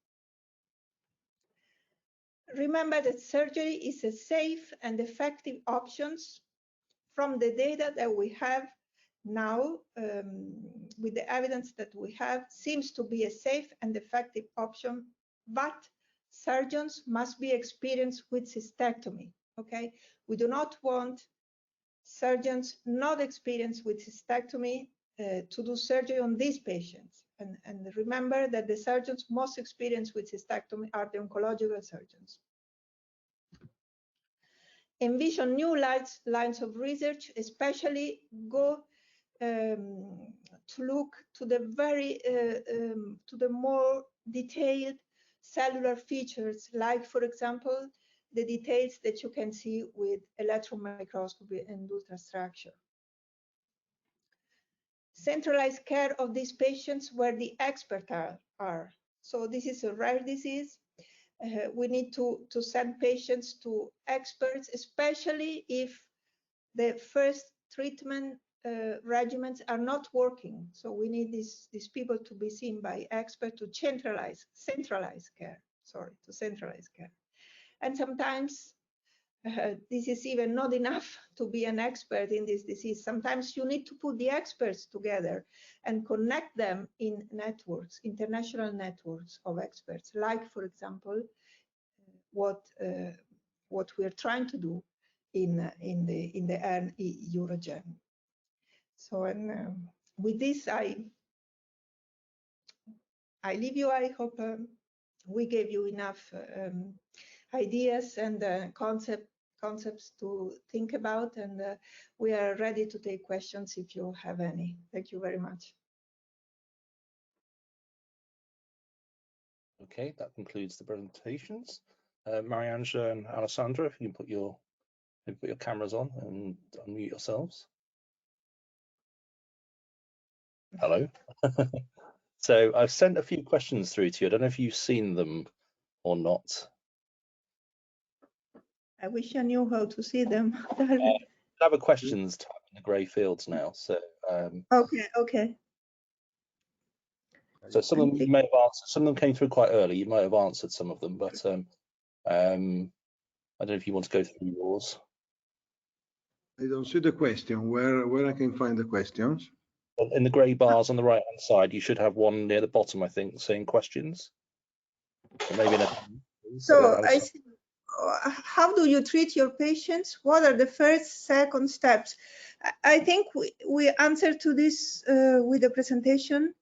Speaker 2: Remember that surgery is a safe and effective option. From the data that we have now, with the evidence that we have, seems to be a safe and effective option, but surgeons must be experienced with cystectomy. Okay, we do not want surgeons not experienced with cystectomy to do surgery on these patients. And remember that the surgeons most experienced with cystectomy are the oncological surgeons. Envision new lines of research, especially go to look to the more detailed cellular features, like, for example, the details that you can see with electron microscopy and ultrastructure. Centralized care of these patients where the experts are. So this is a rare disease. We need to send patients to experts, especially if the first treatment regimens are not working. So we need these people to be seen by experts to centralize care. And sometimes this is even not enough to be an expert in this disease. Sometimes you need to put the experts together and connect them in networks, international networks of experts, like, for example, what we are trying to do in the ERN eUROGEN. So, and with this, I leave you. I hope we gave you enough ideas and concepts to think about, and we are ready to take questions if you have any. Thank you very much.
Speaker 4: Okay, that concludes the presentations. Mariangela and Alessandro, if you can put your cameras on and unmute yourselves. Hello. So I've sent a few questions through to you. I don't know if you've seen them or not.
Speaker 2: I wish I knew how to see them.
Speaker 4: Have a questions tab in the grey fields now. So
Speaker 2: okay.
Speaker 4: So some of them you may have answered. Some of them came through quite early. You might have answered some of them, but I don't know if you want to go through yours.
Speaker 3: I don't see the question. Where I can find the questions?
Speaker 4: In the grey bars on the right hand side, you should have one near the bottom, I think, saying questions. Or maybe
Speaker 2: so I see. How do you treat your patients? What are the first, second steps? I think we answered to this with the presentation.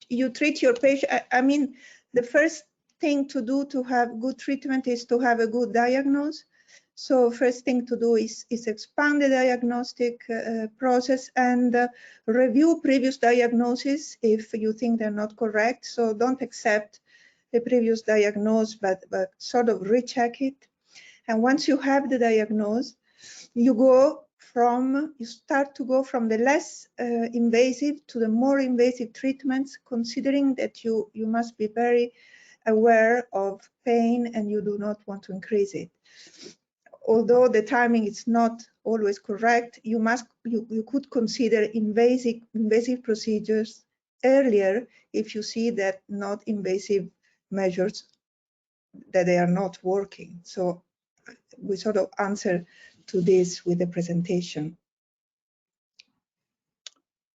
Speaker 2: You treat your patient. I mean, the first thing to do to have good treatment is to have a good diagnosis. So first thing to do is expand the diagnostic process and review previous diagnoses if you think they're not correct. So don't accept the previous diagnosis, but sort of recheck it. And once you have the diagnosis, you start to go from the less invasive to the more invasive treatments, considering that you must be very aware of pain and you do not want to increase it. Although the timing is not always correct, you could consider invasive procedures earlier if you see that not invasive measures that they are not working. So we sort of answer to this with the presentation.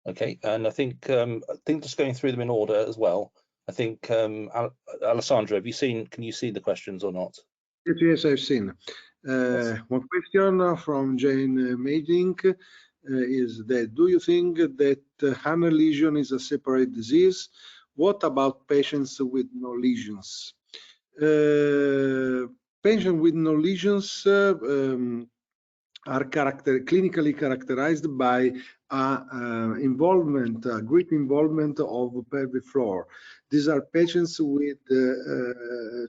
Speaker 4: Okay, and I think just going through them in order as well. I think Alessandro, can you see the questions or not?
Speaker 3: Yes, I've seen.
Speaker 4: Yes.
Speaker 3: One question from Jane Mading is that, do you think that Hanner lesion is a separate disease? What about patients with no lesions? Patients with no lesions are clinically characterized by great involvement of pelvic floor. These are patients with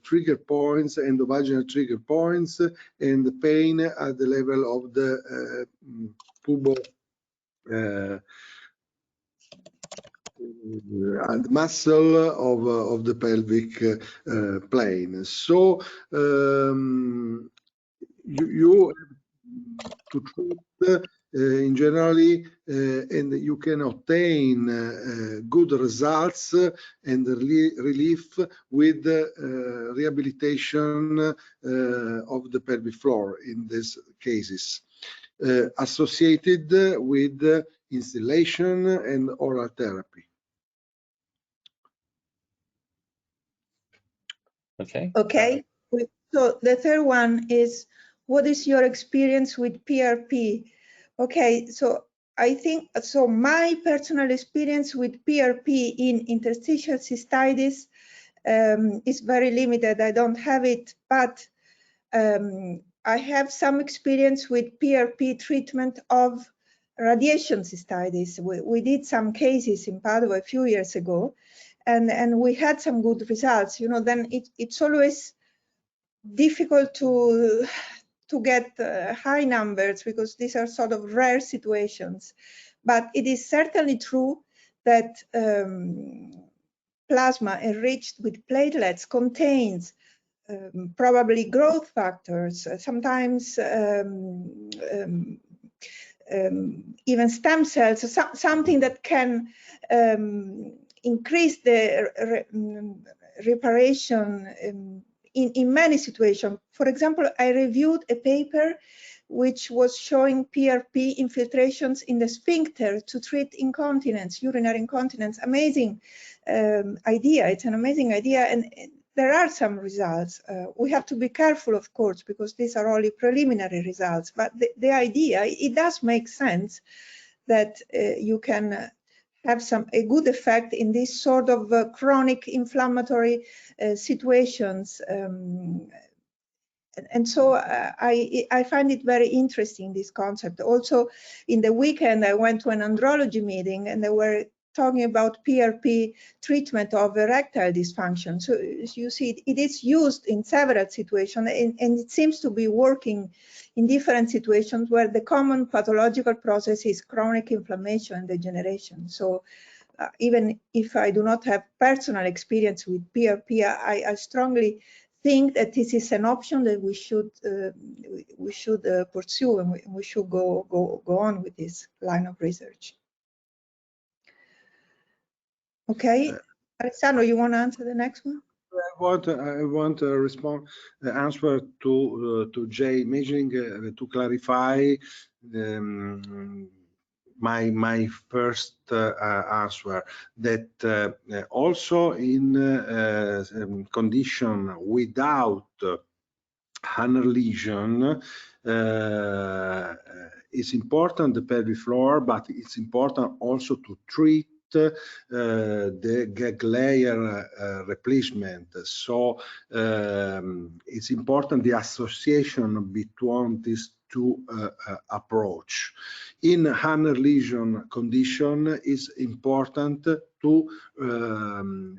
Speaker 3: trigger points, endovaginal trigger points, and the pain at the level of the pubo and muscle of the pelvic plane. So you to treat in generally, and you can obtain good results and relief with rehabilitation of the pelvic floor in these cases, associated with instillation and oral therapy.
Speaker 4: Okay.
Speaker 2: Okay. So the third one is, what is your experience with PRP? Okay, so I think, so my personal experience with PRP in interstitial cystitis is very limited. I don't have it, but I have some experience with PRP treatment of radiation cystitis. We did some cases in Padua a few years ago, and we had some good results, you know, then it's always difficult to get high numbers because these are sort of rare situations. But it is certainly true that plasma enriched with platelets contains probably growth factors, sometimes even stem cells, something that can increase the reparation in many situations. For example, I reviewed a paper which was showing PRP infiltrations in the sphincter to treat incontinence, urinary incontinence. Amazing idea. It's an amazing idea, and there are some results. We have to be careful, of course, because these are only preliminary results, but the idea, it does make sense that you can have a good effect in this sort of chronic inflammatory situations. And so I find it very interesting, this concept. Also, in the weekend, I went to an andrology meeting and they were talking about PRP treatment of erectile dysfunction. So you see, it is used in several situations, and it seems to be working in different situations where the common pathological process is chronic inflammation and degeneration. So even if I do not have personal experience with PRP, I strongly think that this is an option that we should pursue, and we should go on with this line of research. Okay, Alessandro, you want to answer the next one?
Speaker 3: I want to respond answer to Jay Imaging to clarify my first answer, that also in condition without Hanner lesion, it's important the pelvic floor, but it's important also to treat the gag layer replacement. So it's important the association between these two approach. In Hanner lesion condition, it's important to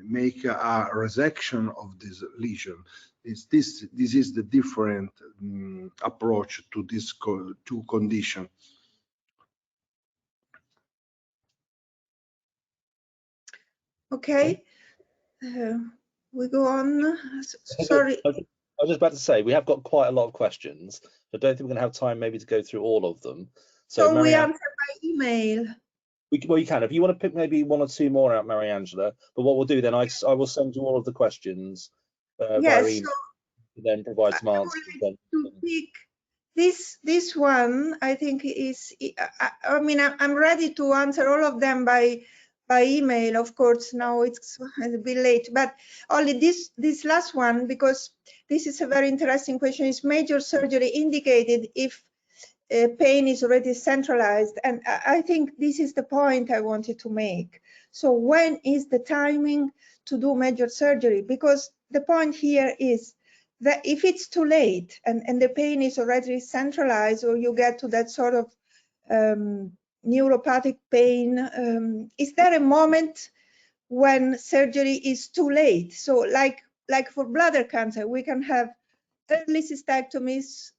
Speaker 3: make a resection of this lesion. This is the different approach to this two conditions.
Speaker 2: Okay, we go on. Sorry.
Speaker 4: I was just about to say, we have got quite a lot of questions. I don't think we're going to have time maybe to go through all of them.
Speaker 2: So we answer by email.
Speaker 4: Well, you can. If you want to pick maybe one or two more out, Mariangela. But what we'll do then, I will send you all of the questions via email, so then provide some answers.
Speaker 2: To pick this one, I think is. I mean, I'm ready to answer all of them by email. Of course, now it's a bit late, but only this last one, because this is a very interesting question. Is major surgery indicated if pain is already centralized? And I think this is the point I wanted to make. So when is the timing to do major surgery? Because the point here is that if it's too late and the pain is already centralized, or you get to that sort of neuropathic pain, is there a moment when surgery is too late? So like for bladder cancer, we can have early cystectomies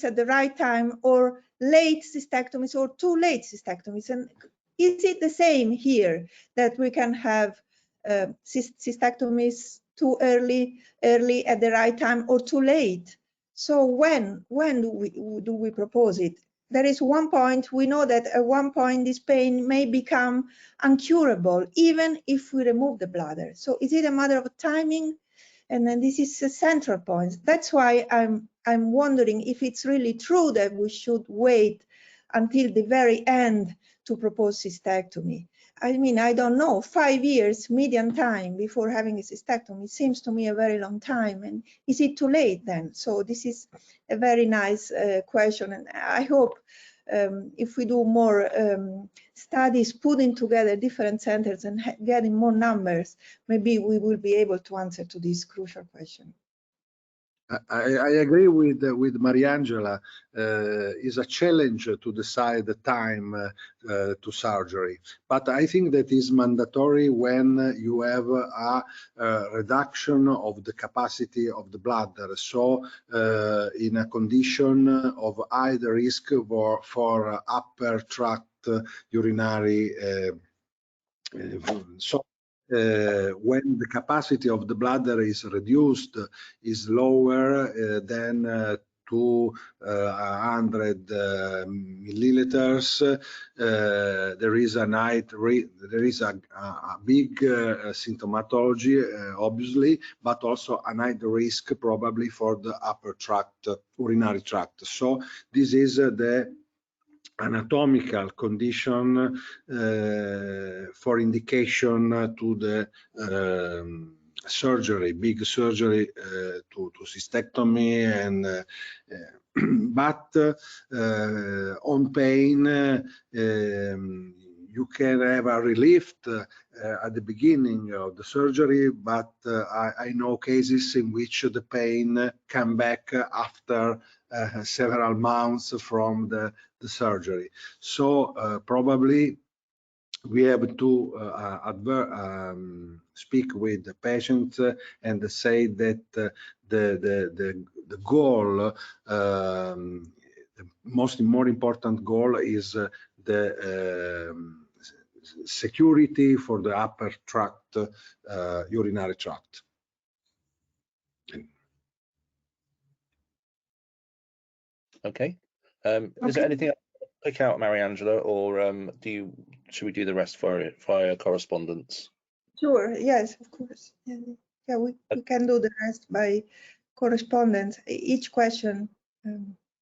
Speaker 2: at the right time, or late cystectomies, or too late cystectomies. And is it the same here, that we can have cystectomies too early at the right time, or too late? So when do we propose it? There is one point, we know that at one point this pain may become uncurable, even if we remove the bladder. So is it a matter of timing? And then this is a central point. That's why I'm wondering if it's really true that we should wait until the very end to propose cystectomy. I mean, I don't know, 5 years median time before having a cystectomy seems to me a very long time. And is it too late then? So this is a very nice question. And I hope if we do more studies, putting together different centers and getting more numbers, maybe we will be able to answer to this crucial question.
Speaker 3: I agree with Mariangela. Is a challenge to decide the time to surgery, but I think that is mandatory when you have a reduction of the capacity of the bladder. So in a condition of high risk for upper tract urinary when the capacity of the bladder is reduced, is lower than 200 milliliters, there is a big symptomatology, obviously, but also a high risk probably for the upper tract, urinary tract. So this is the anatomical condition for indication to the surgery, big surgery to cystectomy, and but on pain you can have a relief at the beginning of the surgery, but I know cases in which the pain come back after several months from the surgery. So probably we have to speak with the patient and say that the goal, the more important goal, is the security for the upper tract, urinary tract.
Speaker 4: Okay. Is there anything else to pick out, Mariangela, or should we do the rest via correspondence?
Speaker 2: Sure. Yes, of course. Yeah, we can do the rest by correspondence. Each question.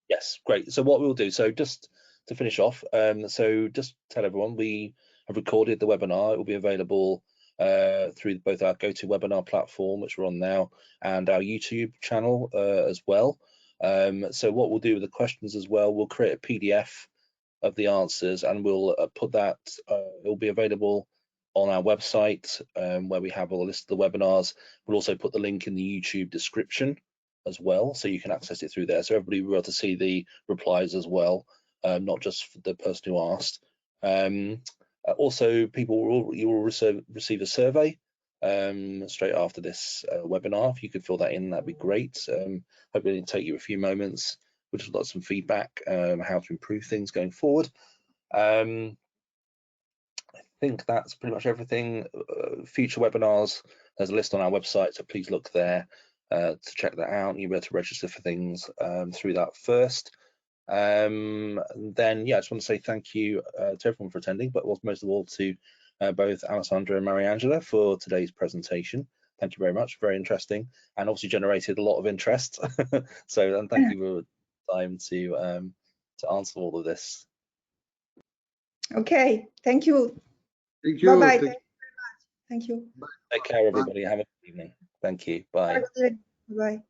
Speaker 4: Yes, great. So what we'll do, so just to finish off, so just tell everyone we have recorded the webinar. It will be available through both our GoToWebinar platform, which we're on now, and our YouTube channel as well. So what we'll do with the questions as well, we'll create a PDF of the answers, and we'll put that, it will be available on our website where we have a list of the webinars. We'll also put the link in the YouTube description as well, so you can access it through there, so everybody will be able to see the replies as well, not just for the person who asked. Also, you will receive a survey straight after this webinar. If you could fill that in, that'd be great. Hopefully it'll take you a few moments. We'll just got some feedback how to improve things going forward. I think that's pretty much everything. Future webinars, there's a list on our website, so please look there to check that out. You'll be able to register for things through that first. Then, yeah, I just want to say thank you to everyone for attending, but most of all to both Alessandro and Mariangela for today's presentation. Thank you very much, very interesting, and obviously generated a lot of interest. So, and thank you for the time to answer all of this.
Speaker 2: Okay, thank you.
Speaker 3: Thank you.
Speaker 2: Bye-bye. Thank you very much. Thank you.
Speaker 4: Take care, everybody. Have a good evening. Thank you. Bye.
Speaker 2: Bye.